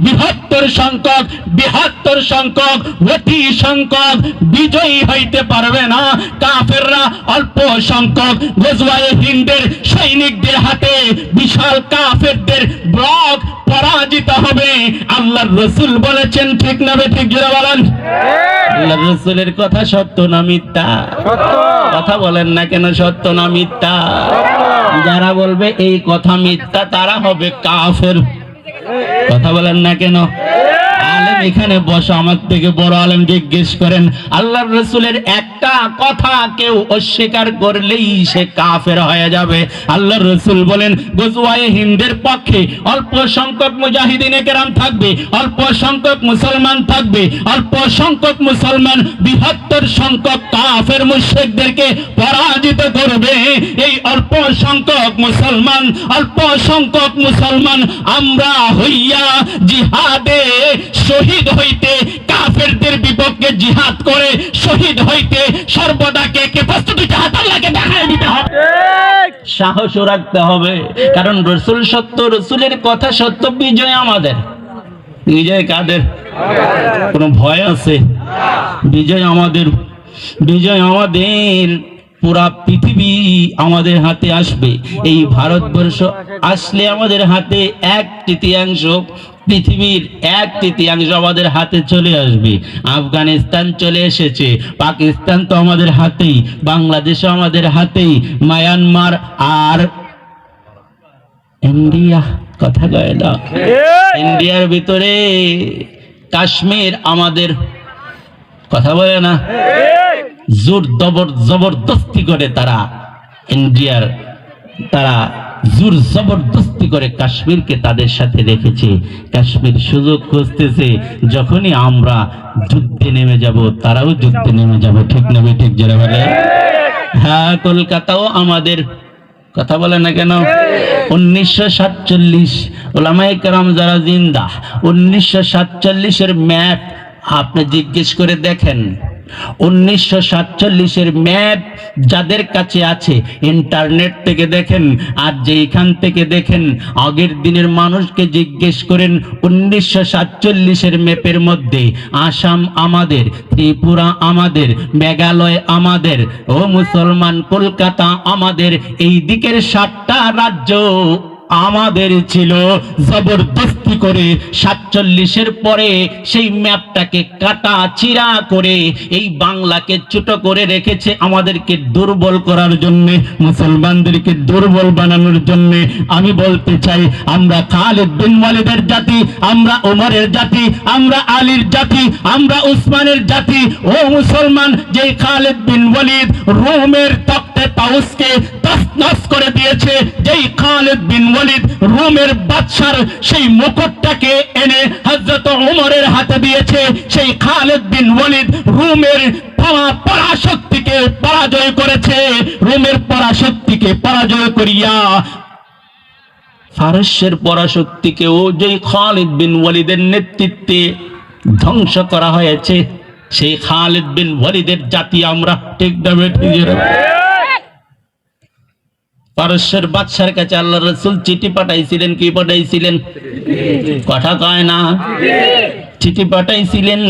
বৃহত্তর সংখ্যক অতি সংখ্যক বিজয়ী হইতে পারবে না। কাফেররা অল্প সংখ্যক গজওয়ায়ে হিন্দের সৈনিকদের হাতে বিশাল কাফেরদের ব্লক পরাজিত হবে। আল্লাহর রাসূল বলেছেন, ঠিক না ঠিক জোরে বলেন। আল্লাহর রাসূলের কথা সত্য না মিথ্যা? সত্য। কথা বলেন না কেন, সত্য না মিথ্যা? যারা বলবে এই কথা মিথ্যা তারা হবে কাফের। কথা বলেন না কেন? আলেম এখানে বসা, আমার থেকে বড় আলেম জিজ্ঞেস করেন, আল্লাহর রাসূলের একটা কথা কেউ অস্বীকার করলেই সে কাফের হয়ে যাবে। আল্লাহর রাসূল বলেন, গজওয়ায়ে হিন্দের পক্ষে অল্প সংখ্যক মুজাহিদিনে কেরাম থাকবে, অল্প সংখ্যক মুসলমান থাকবে, অল্প সংখ্যক মুসলমান বৃহত্তর সংখ্যক কাফের মুশরিকদেরকে পরাজিত করবে। এই অল্প সংখ্যক মুসলমান আমরা হইয়া জিহাদে শহীদ হইতে, কাফেরদের বিপক্ষে জিহাদ করে শহীদ হইতে সর্বদা কে প্রস্তুতি হাত আল্লাহকে দেখায় দিতে হবে, সাহসও রাখতে হবে। কারণ রাসূল সত্য, রাসূলের কথা সত্য, বিজয় আমাদের। বিজয় কাদের? কোনো ভয় আছে? বিজয় আমাদের। পুরা পৃথিবী আমাদের হাতে আসবে। এই ভারতবর্ষ আসলে আমাদের হাতে 1/3 পৃথিবীর 1/3 আমাদের হাতে চলে আসবে। আফগানিস্তান চলে এসেছে, পাকিস্তান তো আমাদের হাতেই, বাংলাদেশও আমাদের হাতেই, মায়ানমার আর ইন্ডিয়া, কথা কয় না, ইন্ডিয়ার ভিতরে কাশ্মীর আমাদের, কথা বলে না, জোর জবরদস্তি করে তারা জোর জবরদস্তি করে কাশ্মীরকে তাদের সাথে রেখেছে। কাশ্মীর সুযোগ খুঁজতেছে, যখনই আমরা যুদ্ধে নেমে যাব তারাও যুদ্ধে নেমে যাব, ঠিক না ঠিক যারা বলে? হ্যাঁ, কলকাতাও আমাদের, কথা বলে না কেন? 1947 ওলামায়ে কেরাম যারা জিন্দা, 1947-এর ম্যাপ আপনি জিজ্ঞেস করে দেখেন। 1947-এর ম্যাপ যাদের কাছে আছে ইন্টারনেট থেকে দেখেন, আর যেখান থেকে দেখেন আগের দিনের মানুষকে জিজ্ঞেস করেন, 1947-এর ম্যাপের মধ্যে আসাম আমাদের, ত্রিপুরা আমাদের, মেঘালয় আমাদের, ও মুসলমান কলকাতা আমাদের, এই দিকের 7টা রাজ্য আমাদের ছিল। জবরদস্তি করে 47-এর পরে সেই ম্যাপটাকে কাটা চিরা করে এই বাংলাকে ছোট করে রেখেছে আমাদেরকে দুর্বল করার জন্য, মুসলমানদেরকে দুর্বল বানানোর জন্য। আমি বলতে চাই, আমরা খালিদ বিন ওয়ালিদের জাতি, আমরা ওমরের জাতি, আমরা আলীর জাতি, আমরা উসমানের জাতি। ও মুসলমান, যে খালিদ বিন ওয়ালিদ রোমের তখতে তাউসকে তছনছ করে দিয়েছে, যেই খালিদ বিন ওয়ালিদ রোমের বাদশার সেই মুকুটটাকে এনে হযরত ওমরের হাতে দিয়েছে, সেই খালিদ বিন ওয়ালিদ রোমের পরাশক্তিকে পরাজয় করেছে। রোমের পরাশক্তিকে পরাজয় করিয়া ফারসের পরাশক্তিকে ও যে খালিদ বিন ওয়ালিদের নেতৃত্বে ধ্বংস করা হয়েছে, সেই খালিদ বিন ওয়ালিদের জাতি আমরা, ঠিক না ঠিক? পারস্যের বাদশার কাছে আল্লাহর রাসূল চিঠি পাঠাইছিলেন। কি পাঠাইছিলেন? কথা কয় না? চিঠি পাঠাইছিলেন।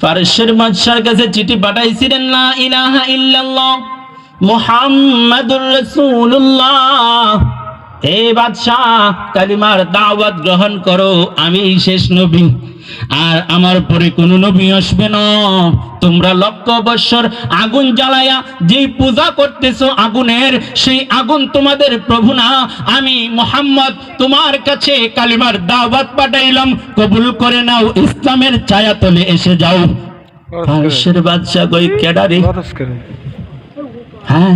পারস্যের বাদশার কাছে চিঠি পাঠাইছিলেন, লা ইলাহা ইল্লাল্লাহ মুহাম্মাদুর রাসূলুল্লাহ, হে বাদশাহ কালিমার দাওয়াত গ্রহণ করো, আমি শেষ নবী, আর আমার পরে কোনো নবী আসবে না। তোমরা লক্ষ বৎসর আগুন জ্বালায়া যে পূজা করতেছো আগুনের, সেই আগুন তোমাদের প্রভু না। আমি মুহাম্মদ তোমার কাছে কালিমার দাওয়াত পাঠাইলাম, কবুল করে নাও, ইসলামের ছায়াতলে এসে যাও। পারস্যের বাদশা কই, কেডারে? হ্যাঁ,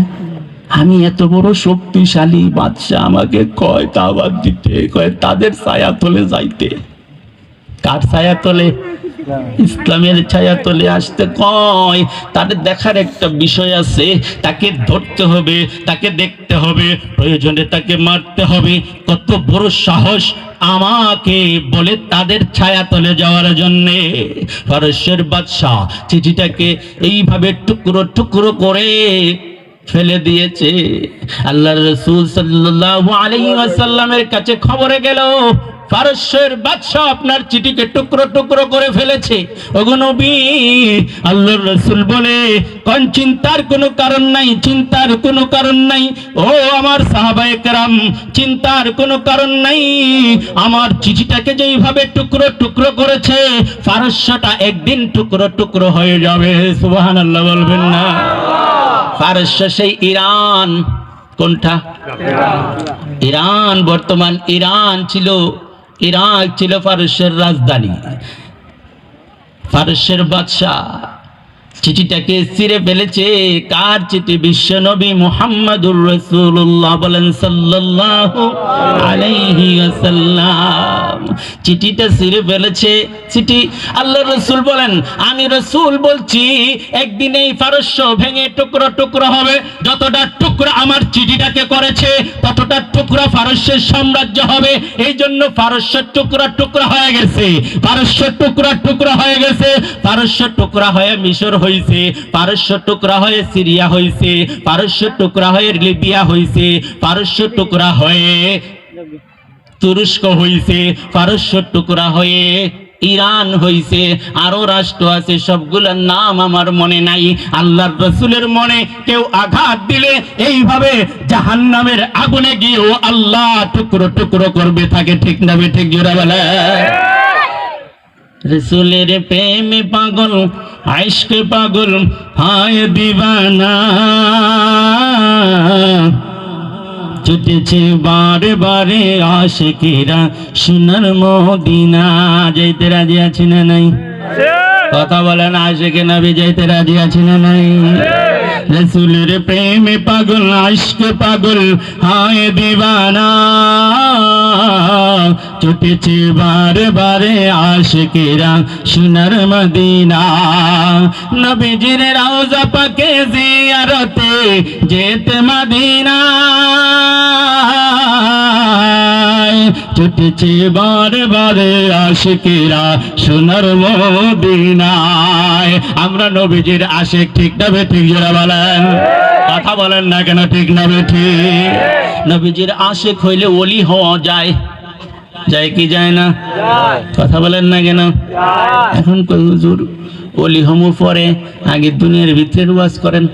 আমি এত বড় শক্তিশালী বাদশা, আমাকে কয় দাওয়াত দিতে, কয় তাদের ছায়াতলে যাইতে। কার ছায়াতলে? ইসলামের ছায়াতলে আসতে কয়। তাদের দেখার একটা বিষয় আছে, তাকে ধরতে হবে, তাকে দেখতে হবে, প্রয়োজনে তাকে মারতে হবে। কত বড় সাহস আমাকে বলে তাদের ছায়াতলে যাওয়ার জন্য। পারস্যের বাদশাহ চিঠিটাকে এইভাবে টুকরো টুকরো করে ফেলে দিয়েছে। আল্লাহর রাসূল সাল্লাল্লাহু আলাইহি ওয়াসাল্লামের কাছে খবরে গেল, পারস্যের বাদশা আপনার চিঠিকে টুকরো টুকরো করে ফেলেছে। ওগো নবী, আল্লাহর রাসূল বলে কোন চিন্তার কোনো কারণ নাই, চিন্তার কোনো কারণ নাই। ও আমার সাহাবায়ে কেরাম, চিন্তার কোনো কারণ নাই। আমার চিঠিটাকে যেইভাবে টুকরো টুকরো করেছে, পারস্যটা একদিন টুকরো টুকরো হয়ে যাবে। সুবহানাল্লাহ বলবেন না? পারস্য সেই ইরান, কোনটা? ইরান। বর্তমান ইরান ছিল, ইরাক ছিল পারস্যের রাজধানী। পারস্যের বাদশা চিঠিটাকে ছিঁড়ে ফেলেছে। কার চিঠি? বিশ্ব নবী মুহাম্মদুর রাসূলুল্লাহ বলেন সাল্লাল্লাহু আলাইহি ওয়াসাল্লাম চিঠিটা ছিঁড়ে ফেলেছে। চিঠি আল্লাহর রাসূল বলেন, আমি রাসূল বলছি একদিন এই পারস্য ভেঙে টুকরো টুকরো হবে। যতটা টুকরা আমার চিঠিটাকে করেছে, ততটা টুকরা পারস্যের সাম্রাজ্য হবে। এই জন্য পারস্য টুকরা টুকরা হয়ে গেছে, পারস্য টুকরা টুকরা হয়ে গেছে। পারস্য টুকরা হয়ে মিশর হইছে, পারস্য টুকরা হয়ে সিরিয়া হইছে, পারস্য টুকরা হয়ে লিবিয়া হইছে, পারস্য টুকরা হয়ে তুরস্ক হইছে, পারস্য টুকরা হয়ে ইরান হইছে। আরো রাষ্ট্র আছে, সবগুলোর নাম আমার মনে নাই। আল্লাহর রাসূলের মনে কেউ আঘাত দিলে এইভাবে জাহান্নামের আগুনে গিয়েও আল্লাহ টুকরো টুকরো করবে থাকে। ঠিক না ঠিক? জোরে বলে। রসুলের প্রেমে পাগল, আশকে পাগল, হায় দিবানা, ছুটেছে বারে বারে আশিকেরা সোনার মদিনা। যাইতে রাজি আছে না নাই? কথা বলেন, আশিকে নবী যাইতে রাজি আছে না নাই? রসুলের প্রেমে পাগল, আশকে পাগল, হায় দিবানা, ছুটেছে বারে বারে আশিকেরা সোনার মদিনা। নবীজির রওজা পাকে জিয়ারতে যেতে মদিনা, ছুটেছে বারে বারে আশিকেরা সোনার মদিনায়। আমরা নবীজির আশিক। ঠিক না ঠিক? জোরে বলেন। কথা বলেন না কেন? ঠিক না ঠিক? নবীজির আশিক হইলে ওলি হওয়া যায়, যায় কি যায় না? কথা বলেন না কেন? এখন কই হুজুর ওলি হমু পরে, আগে দুনিয়ার ভিতরে ওয়াজ করেন।